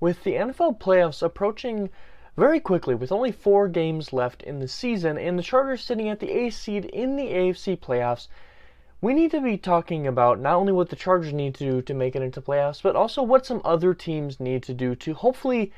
with the NFL playoffs approaching very quickly with only 4 games left in the season and the Chargers sitting at the 8th seed in the AFC playoffs, we need to be talking about not only what the Chargers need to do to make it into playoffs, but also what some other teams need to do to hopefully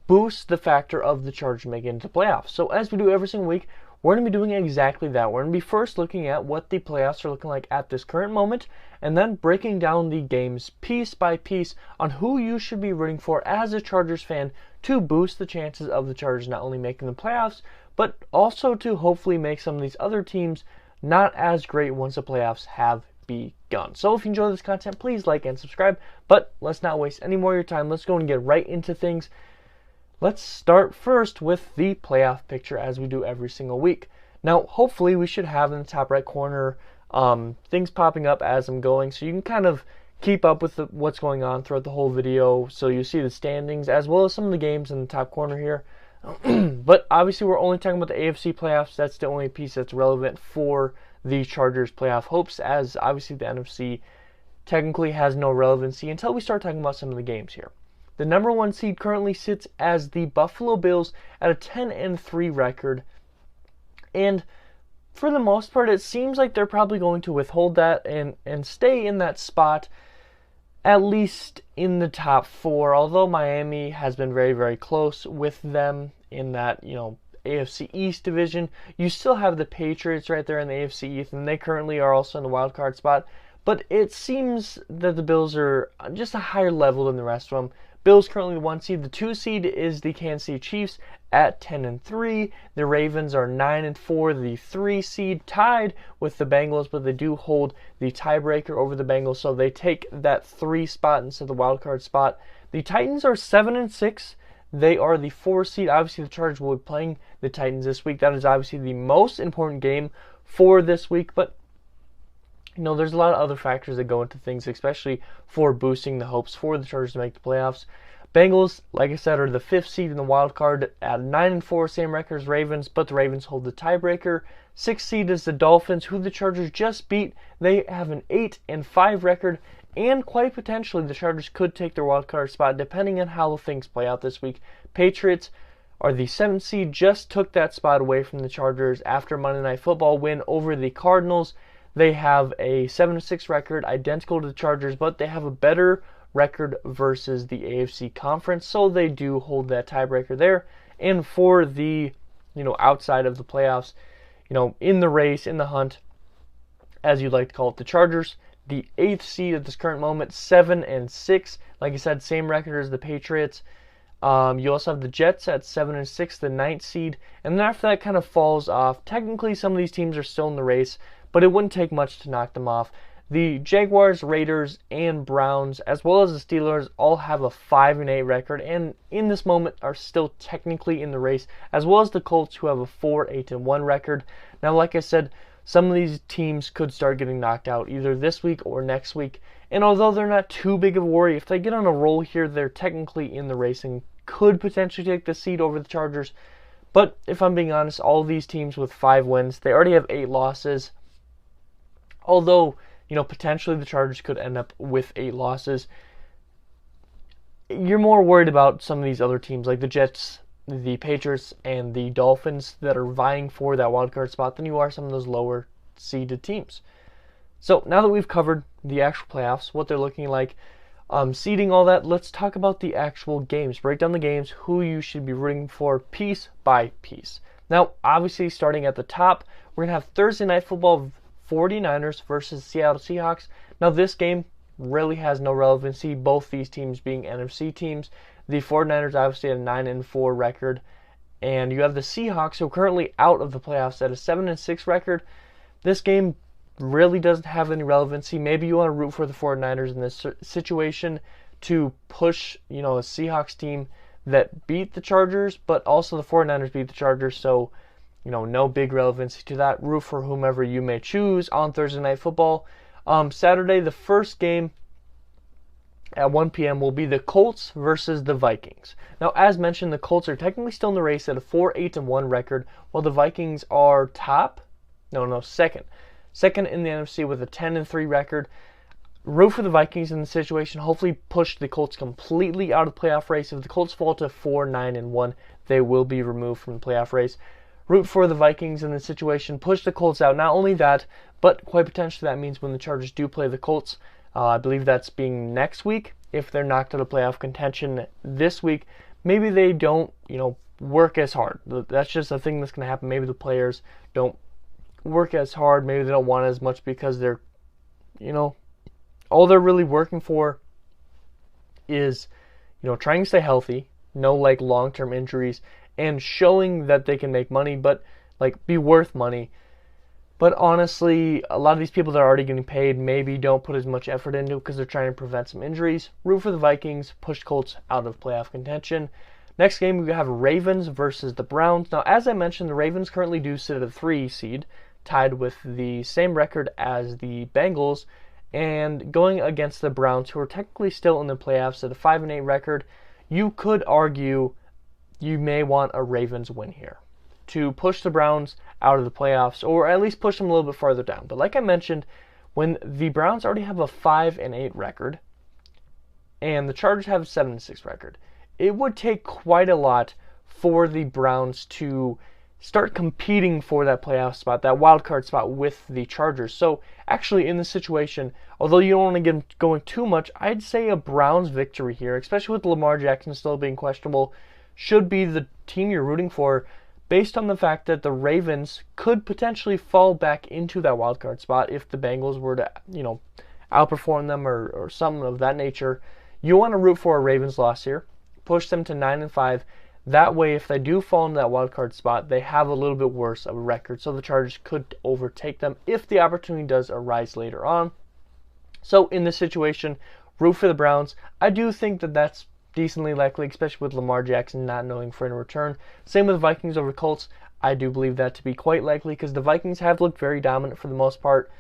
boost the factor of the Chargers making it into playoffs. So as we do every single week, we're going to be doing exactly that. We're going to be first looking at what the playoffs are looking like at this current moment, and then breaking down the games piece by piece on who you should be rooting for as a Chargers fan to boost the chances of the Chargers not only making the playoffs, but also to hopefully make some of these other teams not as great once the playoffs have begun. So if you enjoy this content, please like and subscribe. But let's not waste any more of your time. Let's go and get right into things. Let's start first with the playoff picture as we do every single week. Now, hopefully we should have in the top right corner things popping up as I'm going, so you can kind of keep up with what's going on throughout the whole video. So you see the standings as well as some of the games in the top corner here. But obviously we're only talking about the AFC playoffs. That's the only piece that's relevant for the Chargers playoff hopes, as obviously the NFC technically has no relevancy until we start talking about some of the games here. The number 1 seed currently sits as the Buffalo Bills at a 10-3 record. And for the most part, it seems like they're probably going to withhold that and stay in that spot, at least in the top 4. Although Miami has been very, very close with them in that, AFC East division. You still have the Patriots right there in the AFC East, and they currently are also in the wild card spot. But it seems that the Bills are just a higher level than the rest of them. Bills currently the 1 seed. The 2 seed is the Kansas City Chiefs at 10-3. The Ravens are 9-4. The 3 seed tied with the Bengals, but they do hold the tiebreaker over the Bengals, so they take that 3 spot instead of the wild card spot. The Titans are 7-6. They are the 4 seed. Obviously, the Chargers will be playing the Titans this week. That is obviously the most important game for this week, but there's a lot of other factors that go into things, especially for boosting the hopes for the Chargers to make the playoffs. Bengals, like I said, are the 5th seed in the wild card at 9-4, same record as Ravens, but the Ravens hold the tiebreaker. 6th seed is the Dolphins, who the Chargers just beat. They have an 8-5 record, and quite potentially the Chargers could take their wild card spot depending on how things play out this week. Patriots are the 7th seed, just took that spot away from the Chargers after Monday Night Football win over the Cardinals. They have a 7-6 record, identical to the Chargers, but they have a better record versus the AFC conference, so they do hold that tiebreaker there. And for the, outside of the playoffs, in the race, in the hunt, as you'd like to call it, the Chargers, the 8th seed at this current moment, 7-6. Like I said, same record as the Patriots. You also have the Jets at 7-6, the 9th seed, and then after that kind of falls off. Technically, some of these teams are still in the race, but it wouldn't take much to knock them off. The Jaguars, Raiders, and Browns, as well as the Steelers, all have a 5-8 record, and in this moment are still technically in the race, as well as the Colts, who have a 4-8-1 record. Now, like I said, some of these teams could start getting knocked out either this week or next week, and although they're not too big of a worry, if they get on a roll here, they're technically in the race and could potentially take the seed over the Chargers. But if I'm being honest, all of these teams with 5 wins, they already have 8 losses. Although, potentially the Chargers could end up with 8 losses. You're more worried about some of these other teams like the Jets, the Patriots, and the Dolphins that are vying for that wildcard spot than you are some of those lower seeded teams. So now that we've covered the actual playoffs, what they're looking like, seeding, all that, let's talk about the actual games. Break down the games, who you should be rooting for piece by piece. Now, obviously, starting at the top, we're going to have Thursday Night Football, 49ers versus Seattle Seahawks. Now, this game really has no relevancy, both these teams being NFC teams. The 49ers obviously had a 9-4 record, and you have the Seahawks, who are currently out of the playoffs, at a 7-6 record. This game really doesn't have any relevancy. Maybe you want to root for the 49ers in this situation to push, a Seahawks team that beat the Chargers, but also the 49ers beat the Chargers, so no big relevancy to that. Root for whomever you may choose on Thursday Night Football. Saturday, the first game at 1 p.m. will be the Colts versus the Vikings. Now, as mentioned, the Colts are technically still in the race at a 4-8-1 record, while the Vikings are second. Second in the NFC with a 10-3 record. root for the Vikings in the situation. Hopefully push the Colts completely out of the playoff race. If the Colts fall to 4-9-1, they will be removed from the playoff race. Root for the Vikings in the situation. Push the Colts out. Not only that, but quite potentially that means when the Chargers do play the Colts, I believe that's being next week. If they're knocked out of playoff contention this week, maybe they don't, work as hard. That's just a thing that's going to happen. Maybe the players don't work as hard. Maybe they don't want as much because they're, all they're really working for is, trying to stay healthy, no long-term injuries, and showing that they can make money, but be worth money. But honestly, a lot of these people that are already getting paid maybe don't put as much effort into it because they're trying to prevent some injuries. Root for the Vikings, push Colts out of playoff contention. Next game, we have Ravens versus the Browns. Now, as I mentioned, the Ravens currently do sit at a 3 seed, tied with the same record as the Bengals, and going against the Browns, who are technically still in the playoffs at a 5-8 record. You could argue you may want a Ravens win here to push the Browns out of the playoffs, or at least push them a little bit farther down. But like I mentioned, when the Browns already have a 5-8 record, and the Chargers have a 7-6 record, it would take quite a lot for the Browns to start competing for that playoff spot, that wild card spot with the Chargers. So actually in this situation, although you don't want to get going too much, I'd say a Browns victory here, especially with Lamar Jackson still being questionable, should be the team you're rooting for, based on the fact that the Ravens could potentially fall back into that wild card spot if the Bengals were to, outperform them or something of that nature. You want to root for a Ravens loss here, push them to 9-5. That way, if they do fall into that wild card spot, they have a little bit worse of a record, so the Chargers could overtake them if the opportunity does arise later on. So in this situation, root for the Browns. I do think that that's decently likely, especially with Lamar Jackson not knowing for in return. Same with the Vikings over Colts. I do believe that to be quite likely because the Vikings have looked very dominant for the most part,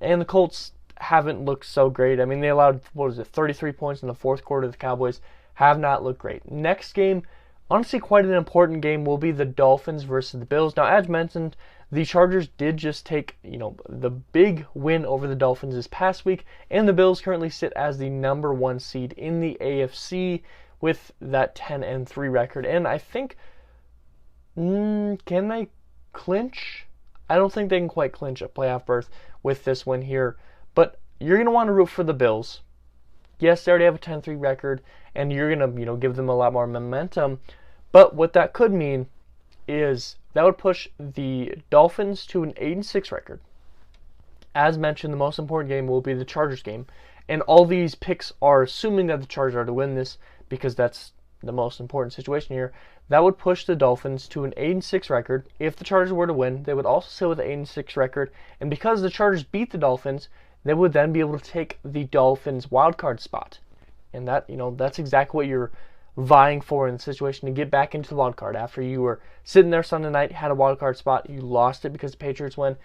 and the Colts haven't looked so great. I mean, they allowed, 33 points in the fourth quarter. The Cowboys have not looked great. Next game, honestly quite an important game, will be the Dolphins versus the Bills. Now, as mentioned, the Chargers did just take, the big win over the Dolphins this past week, and the Bills currently sit as the number 1 seed in the AFC with that 10-3 record. And I think, can they clinch? I don't think they can quite clinch a playoff berth with this win here, but you're going to want to root for the Bills. Yes, they already have a 10-3 record, and you're going to, give them a lot more momentum. But what that could mean is that would push the Dolphins to an 8-6 record. As mentioned, the most important game will be the Chargers game. And all these picks are assuming that the Chargers are to win this because that's the most important situation here. That would push the Dolphins to an 8-6 record. If the Chargers were to win, they would also sit with an 8-6 record. And because the Chargers beat the Dolphins, they would then be able to take the Dolphins' wildcard spot. And that, that's exactly what you're vying for in the situation, to get back into the wild card after you were sitting there Sunday night, had a wild card spot, you lost it because the Patriots win.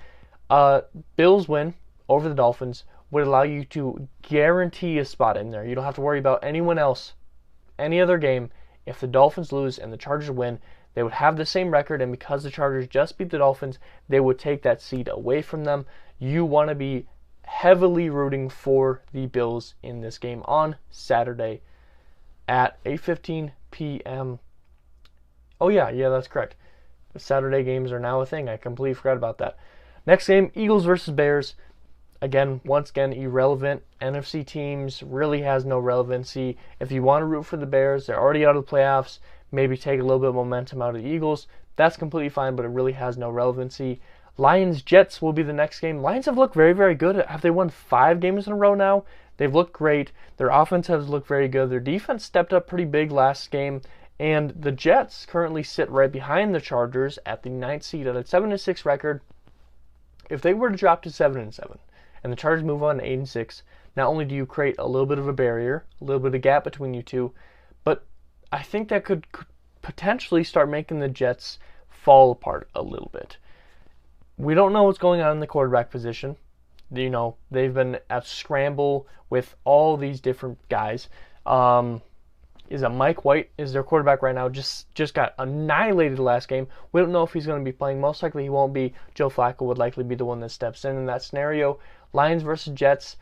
Bills win over the Dolphins would allow you to guarantee a spot in there. You don't have to worry about anyone else, any other game. If the Dolphins lose and the Chargers win, they would have the same record, and because the Chargers just beat the Dolphins, they would take that seed away from them. You want to be heavily rooting for the Bills in this game on Saturday at 8:15 p.m. Oh, yeah, that's correct. The Saturday games are now a thing. I completely forgot about that. Next game, Eagles versus Bears. Once again, irrelevant. NFC teams really has no relevancy. If you want to root for the Bears, they're already out of the playoffs. Maybe take a little bit of momentum out of the Eagles. That's completely fine, but it really has no relevancy. Lions-Jets will be the next game. Lions have looked very, very good. Have they won 5 games in a row now? They've looked great. Their offense has looked very good. Their defense stepped up pretty big last game. And the Jets currently sit right behind the Chargers at the 9th seed at a 7-6 record. If they were to drop to 7-7 and the Chargers move on to 8-6, not only do you create a little bit of a barrier, a little bit of gap between you two, but I think that could potentially start making the Jets fall apart a little bit. We don't know what's going on in the quarterback position. They've been at scramble with all these different guys. Is it Mike White is their quarterback right now? Just got annihilated last game. We don't know if he's going to be playing. Most likely he won't be. Joe Flacco would likely be the one that steps in that scenario. Lions versus Jets.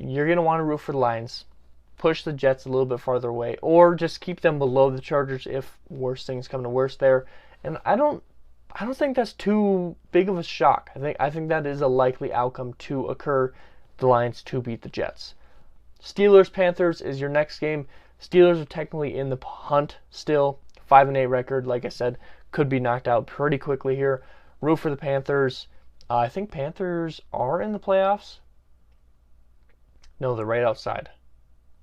you're going to want to root for the Lions. Push the Jets a little bit farther away, or just keep them below the Chargers if worse things come to worse there. And I don't think that's too big of a shock. I think that is a likely outcome to occur, the Lions to beat the Jets. Steelers-Panthers is your next game. Steelers are technically in the hunt still. 5-8 record, like I said, could be knocked out pretty quickly here. Root for the Panthers. I think Panthers are in the playoffs. No, they're right outside.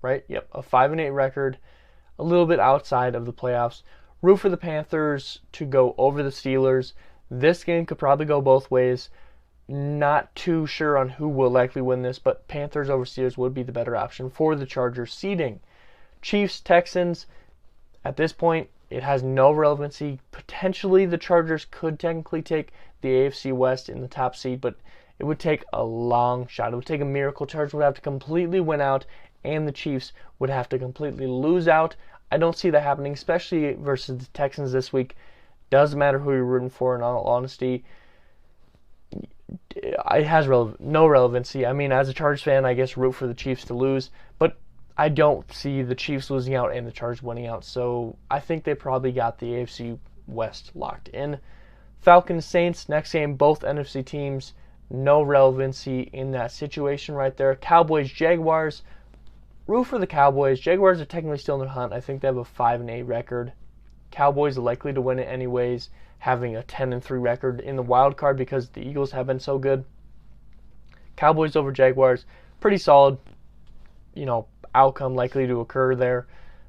Right? Yep, a 5-8 record, a little bit outside of the playoffs. Root for the Panthers to go over the Steelers. This game could probably go both ways. Not too sure on who will likely win this, but Panthers over Steelers would be the better option for the Chargers seeding. Chiefs, Texans, at this point, it has no relevancy. Potentially the Chargers could technically take the AFC West in the top seed, but it would take a long shot. It would take a miracle. Chargers would have to completely win out, and the Chiefs would have to completely lose out. I don't see that happening, especially versus the Texans this week. Doesn't matter who you're rooting for, in all honesty. It has no relevancy. I mean, as a Chargers fan, I guess root for the Chiefs to lose, but I don't see the Chiefs losing out and the Chargers winning out, so I think they probably got the AFC West locked in. Falcons, Saints, next game, both NFC teams, no relevancy in that situation right there. Cowboys, Jaguars, root for the Cowboys. Jaguars are technically still in the hunt. I think they have a 5-8 record. Cowboys are likely to win it anyways, having a 10-3 record in the wild card because the Eagles have been so good. Cowboys over Jaguars, pretty solid, outcome likely to occur there,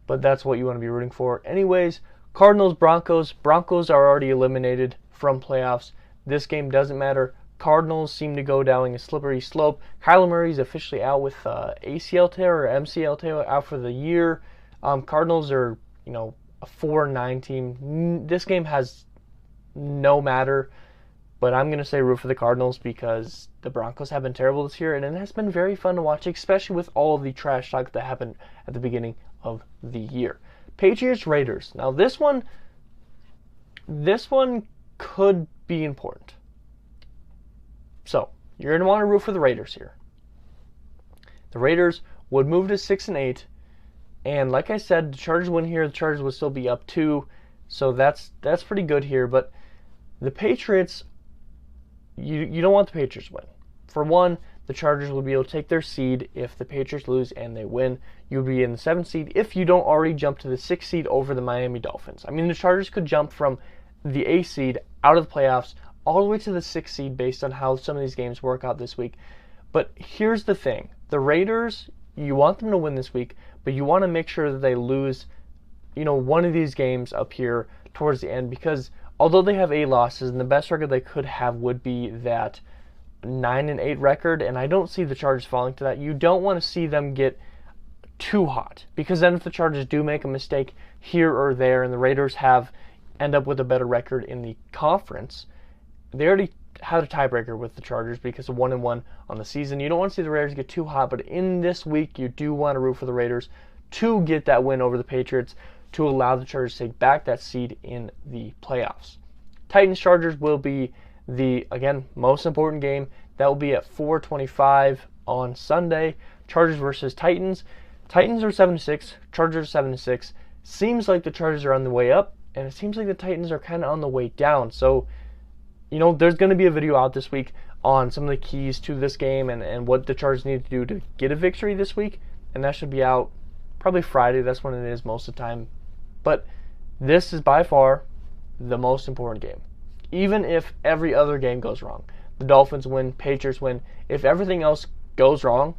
but that's what you want to be rooting for. Anyways, Cardinals, Broncos. Broncos are already eliminated from playoffs. This game doesn't matter. Cardinals seem to go down a slippery slope. Kyler Murray is officially out with ACL tear or MCL tear, out for the year. Cardinals are, a 4-9 team. This game has no matter, but I'm going to say root for the Cardinals because the Broncos have been terrible this year, and it has been very fun to watch, especially with all of the trash talk that happened at the beginning of the year. Patriots, Raiders. Now this one could be important. So you're going to want to root for the Raiders here. The Raiders would move to 6-8, and like I said, the Chargers win here. The Chargers would still be up 2, so that's pretty good here. But the Patriots, you don't want the Patriots to win. For one, the Chargers will be able to take their seed if the Patriots lose and they win. You'll be in the 7th seed if you don't already jump to the 6th seed over the Miami Dolphins. I mean, the Chargers could jump from the 8th seed out of the playoffs all the way to the 6th seed based on how some of these games work out this week. But here's the thing. The Raiders, you want them to win this week, but you want to make sure that they lose, one of these games up here towards the end, because although they have 8 losses, and the best record they could have would be that 9-8 record, and I don't see the Chargers falling to that. You don't want to see them get too hot, because then if the Chargers do make a mistake here or there, and the Raiders end up with a better record in the conference, they already had a tiebreaker with the Chargers because of 1-1 on the season. You don't want to see the Raiders get too hot, but in this week, you do want to root for the Raiders to get that win over the Patriots to allow the Chargers to take back that seed in the playoffs. Titans-Chargers will be the, again, most important game. That will be at 4:25 on Sunday. Chargers versus Titans. Titans are 7-6. Chargers 7-6. Seems like the Chargers are on the way up, and it seems like the Titans are kind of on the way down. So, there's going to be a video out this week on some of the keys to this game and what the Chargers need to do to get a victory this week, and that should be out probably Friday. That's when it is most of the time. But this is by far the most important game. Even if every other game goes wrong, the Dolphins win, Patriots win, if everything else goes wrong,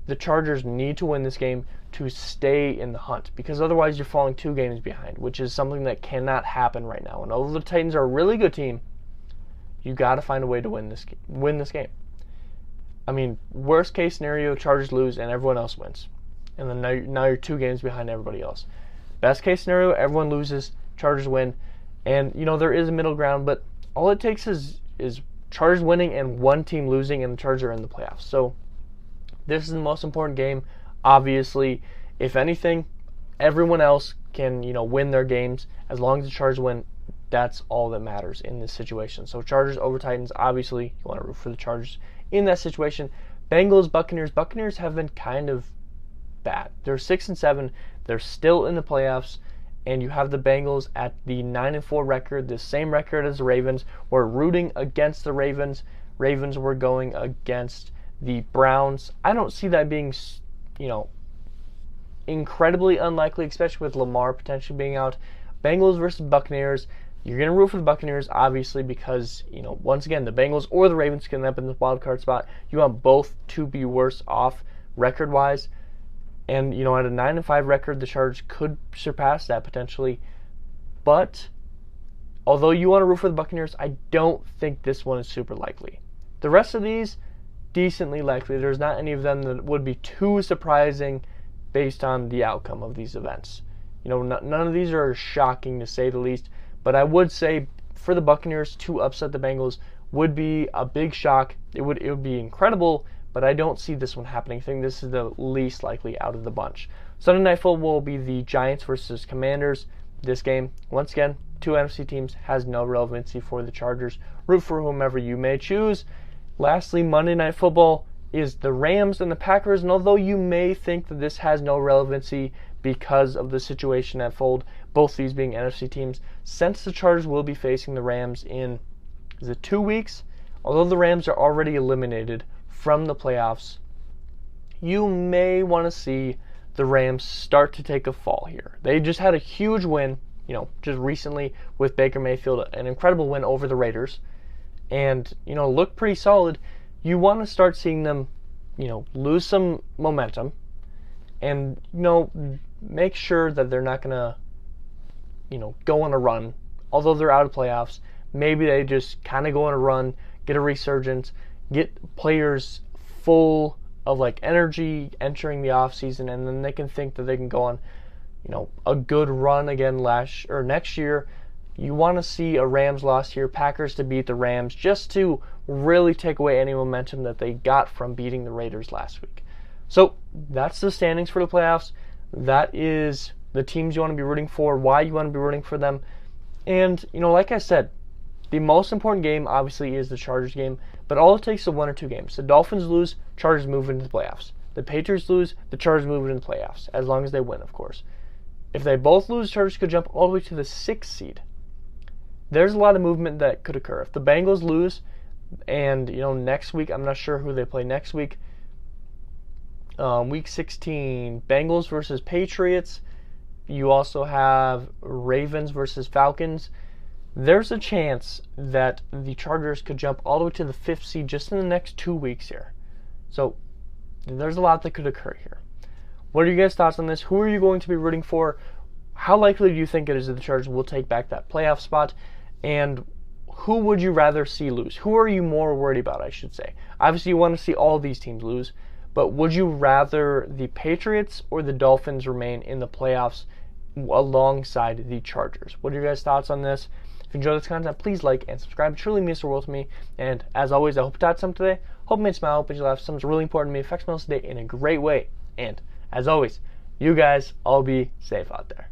the Chargers need to win this game to stay in the hunt, because otherwise you're falling 2 games behind, which is something that cannot happen right now. And although the Titans are a really good team, you got to find a way to win this game. I mean, worst case scenario, Chargers lose and everyone else wins, and then now you're 2 games behind everybody else. Best case scenario, everyone loses, Chargers win, and there is a middle ground, but all it takes is Chargers winning and one team losing, and the Chargers are in the playoffs. So this is the most important game. Obviously, if anything, everyone else can win their games. As long as the Chargers win, that's all that matters in this situation. So Chargers over Titans, obviously you want to root for the Chargers in that situation. Bengals, Buccaneers. Buccaneers have been kind of bad. They're 6-7. They're still in the playoffs. And you have the Bengals at the 9-4 record, the same record as the Ravens. We're rooting against the Ravens. Ravens were going against the Browns. I don't see that being, incredibly unlikely, especially with Lamar potentially being out. Bengals versus Buccaneers. You're going to root for the Buccaneers, obviously, because, once again, the Bengals or the Ravens can end up in the wild card spot. You want both to be worse off record-wise. And, at a 9-5 record, the Chargers could surpass that potentially. But, although you want to root for the Buccaneers, I don't think this one is super likely. The rest of these, decently likely. There's not any of them that would be too surprising based on the outcome of these events. None of these are shocking, to say the least. But I would say for the Buccaneers to upset the Bengals would be a big shock. It would be incredible, but I don't see this one happening. I think this is the least likely out of the bunch. Sunday Night Football will be the Giants versus Commanders. This game, once again, two NFC teams, has no relevancy for the Chargers. Root for whomever you may choose. Lastly, Monday Night Football is the Rams and the Packers. And although you may think that this has no relevancy because of the situation at fold, both these being NFC teams, since the Chargers will be facing the Rams in, 2 weeks? Although the Rams are already eliminated from the playoffs, you may want to see the Rams start to take a fall here. They just had a huge win, just recently with Baker Mayfield, an incredible win over the Raiders, and, look pretty solid. You want to start seeing them, lose some momentum and, make sure that they're not going to, go on a run. Although they're out of playoffs, maybe they just kind of go on a run, get a resurgence, get players full of energy entering the offseason, and then they can think that they can go on, a good run again next year. You want to see a Rams loss here, Packers to beat the Rams, just to really take away any momentum that they got from beating the Raiders last week. So that's the standings for the playoffs. That is the teams you want to be rooting for, why you want to be rooting for them. And, like I said, the most important game, obviously, is the Chargers game, but all it takes is 1 or 2 games. The Dolphins lose, Chargers move into the playoffs. The Patriots lose, the Chargers move into the playoffs, as long as they win, of course. If they both lose, Chargers could jump all the way to the 6th seed. There's a lot of movement that could occur. If the Bengals lose, and, next week, I'm not sure who they play next week, week 16, Bengals versus Patriots. You also have Ravens versus Falcons. There's a chance that the Chargers could jump all the way to the 5th seed just in the next 2 weeks here. So there's a lot that could occur here. What are your guys' thoughts on this? Who are you going to be rooting for? How likely do you think it is that the Chargers will take back that playoff spot? And who would you rather see lose? Who are you more worried about, I should say? Obviously, you want to see all these teams lose, but would you rather the Patriots or the Dolphins remain in the playoffs alongside the Chargers? What are your guys' thoughts on this? If you enjoyed this content, please like and subscribe. It truly means the world to me. And as always, I hope you taught something today. Hope you made you smile. Hope you laugh. Something's really important to me. Affects me today in a great way. And as always, you guys all be safe out there.